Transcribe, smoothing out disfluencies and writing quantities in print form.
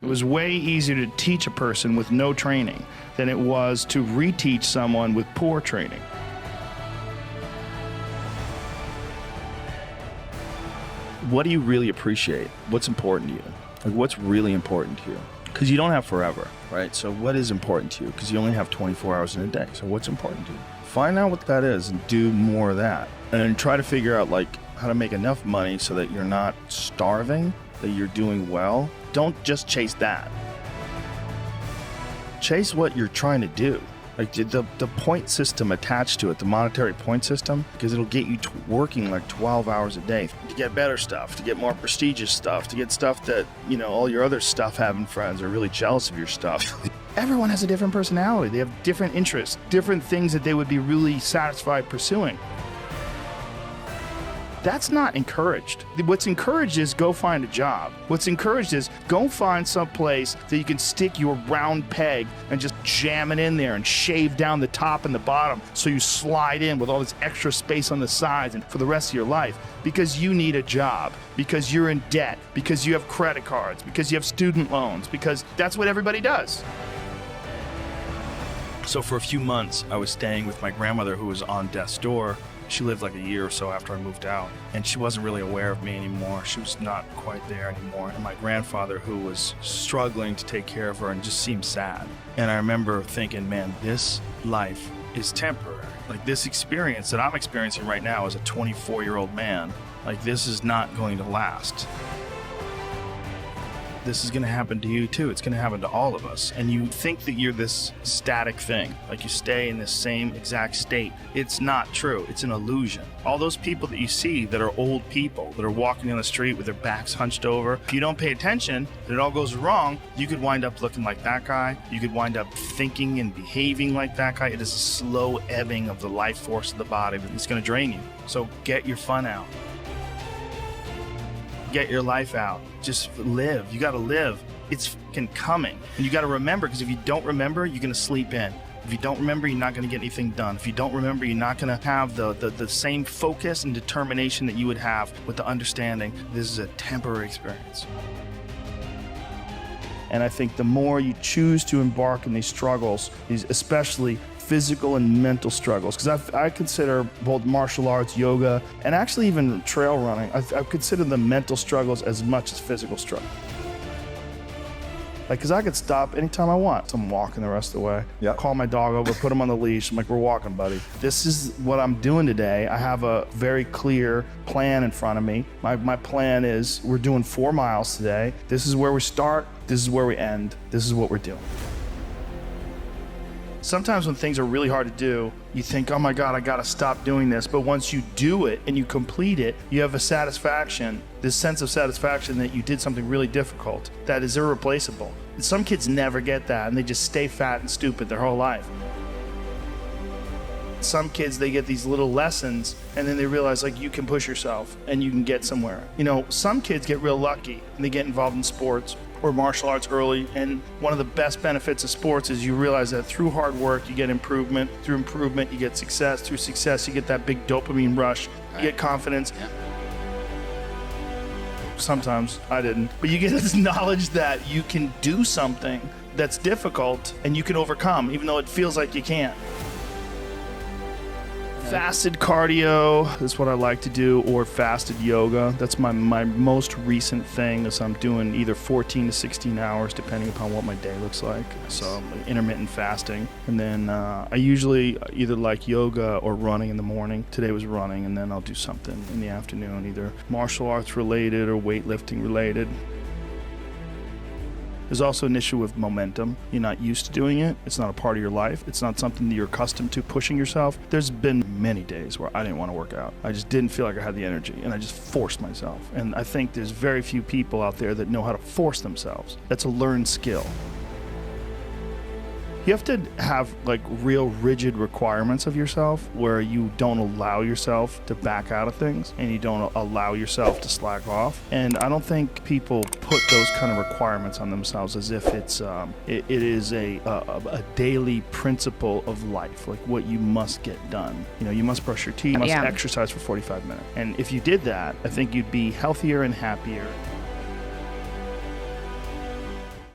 It was way easier to teach a person with no training than it was to reteach someone with poor training. What do you really appreciate? What's important to you? Like, what's really important to you? Because you don't have forever, right? So what is important to you? Because you only have 24 hours in a day. So what's important to you? Find out what that is and do more of that. And try to figure out like how to make enough money so that you're not starving, that you're doing well. Don't just chase that. Chase what you're trying to do. Like the point system attached to it, the monetary point system, because it'll get you working like 12 hours a day to get better stuff, to get more prestigious stuff, to get stuff that, you know, all your other stuff having friends are really jealous of your stuff. Everyone has a different personality. They have different interests, different things that they would be really satisfied pursuing. That's not encouraged. What's encouraged is go find a job. What's encouraged is go find some place that you can stick your round peg and just jam it in there and shave down the top and the bottom so you slide in with all this extra space on the sides and for the rest of your life, because you need a job, because you're in debt, because you have credit cards, because you have student loans, because that's what everybody does. So for a few months, I was staying with my grandmother who was on death's door. She lived like a year or so after I moved out, and she wasn't really aware of me anymore. She was not quite there anymore. And my grandfather, who was struggling to take care of her and just seemed sad. And I remember thinking, man, this life is temporary. Like this experience that I'm experiencing right now as a 24-year-old man, like this is not going to last. This is going to happen to you too. It's going to happen to all of us. And you think that you're this static thing, like you stay in this same exact state. It's not true. It's an illusion. All those people that you see that are old people that are walking down the street with their backs hunched over, if you don't pay attention and it all goes wrong, you could wind up looking like that guy. You could wind up thinking and behaving like that guy. It is a slow ebbing of the life force of the body that's going to drain you. So get your fun out. Get your life out. Just live. You got to live. It's fucking coming. And you got to remember, because if you don't remember, you're going to sleep in. If you don't remember, you're not going to get anything done. If you don't remember, you're not going to have the same focus and determination that you would have with the understanding this is a temporary experience. And I think the more you choose to embark in these struggles, these especially physical and mental struggles, because I consider both martial arts, yoga, and actually even trail running, I consider the mental struggles as much as physical struggles. Like, because I could stop anytime I want. So I'm walking the rest of the way. Yep. Call my dog over, put him on the leash. I'm like, we're walking, buddy. This is what I'm doing today. I have a very clear plan in front of me. My plan is we're doing 4 miles today. This is where we start. This is where we end. This is what we're doing. Sometimes when things are really hard to do, you think, oh my God, I gotta stop doing this. But once you do it and you complete it, you have a satisfaction, this sense of satisfaction that you did something really difficult that is irreplaceable. And some kids never get that and they just stay fat and stupid their whole life. Some kids, they get these little lessons and then they realize like you can push yourself and you can get somewhere. You know, some kids get real lucky and they get involved in sports or martial arts early, and one of the best benefits of sports is you realize that through hard work you get improvement, through improvement you get success, through success you get that big dopamine rush, you get confidence. Yeah. Sometimes I didn't, but you get this knowledge that you can do something that's difficult and you can overcome even though it feels like you can't. Fasted cardio is what I like to do, or fasted yoga. That's my most recent thing, is I'm doing either 14 to 16 hours depending upon what my day looks like. So intermittent fasting. And then I usually either like yoga or running in the morning. Today was running, and then I'll do something in the afternoon, either martial arts related or weightlifting related. There's also an issue with momentum. You're not used to doing it. It's not a part of your life. It's not something that you're accustomed to pushing yourself. There's been many days where I didn't want to work out. I just didn't feel like I had the energy, and I just forced myself. And I think there's very few people out there that know how to force themselves. That's a learned skill. You have to have like real rigid requirements of yourself where you don't allow yourself to back out of things and you don't allow yourself to slack off. And I don't think people put those kind of requirements on themselves as if it is a daily principle of life, like what you must get done. You know, you must brush your teeth, you must exercise for 45 minutes. And if you did that, I think you'd be healthier and happier.